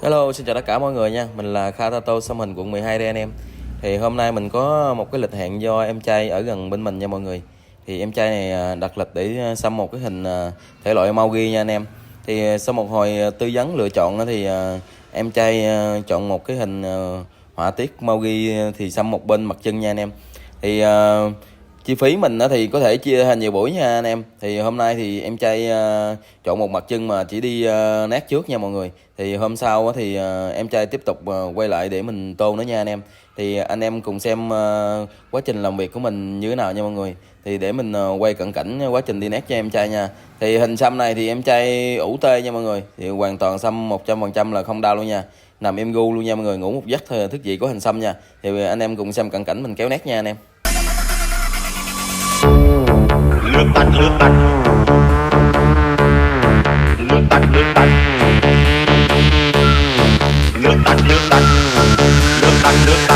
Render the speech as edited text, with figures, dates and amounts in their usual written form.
Hello, xin chào tất cả mọi người nha. Mình là Kha Tattoo xăm hình quận 12 đây anh em. Thì hôm nay mình có một cái lịch hẹn do em trai ở gần bên mình nha mọi người. Thì em trai này đặt lịch để xăm một cái hình thể loại Maugi nha anh em. Thì sau một hồi tư vấn lựa chọn thì em trai chọn một cái hình họa tiết Maugi thì xăm một bên mặt chân nha anh em. Thì chi phí mình thì có thể chia thành nhiều buổi nha anh em. Thì hôm nay thì em trai chọn một mặt chân mà chỉ đi nét trước nha mọi người. Thì hôm sau thì em trai tiếp tục quay lại để mình tô nữa nha anh em. Thì anh em cùng xem quá trình làm việc của mình như thế nào nha mọi người. Thì để mình quay cận cảnh quá trình đi nét cho em trai nha. Thì hình xăm này thì em trai ủ tê nha mọi người. Thì hoàn toàn xăm 100% là không đau luôn nha. Nằm em gu luôn nha mọi người, ngủ một giấc thôi thức dậy có hình xăm nha. Thì anh em cùng xem cận cảnh mình kéo nét nha anh em. Nước tắt nước tắt nước tắt nước tắt nước tắt nước tắt nước tắt nước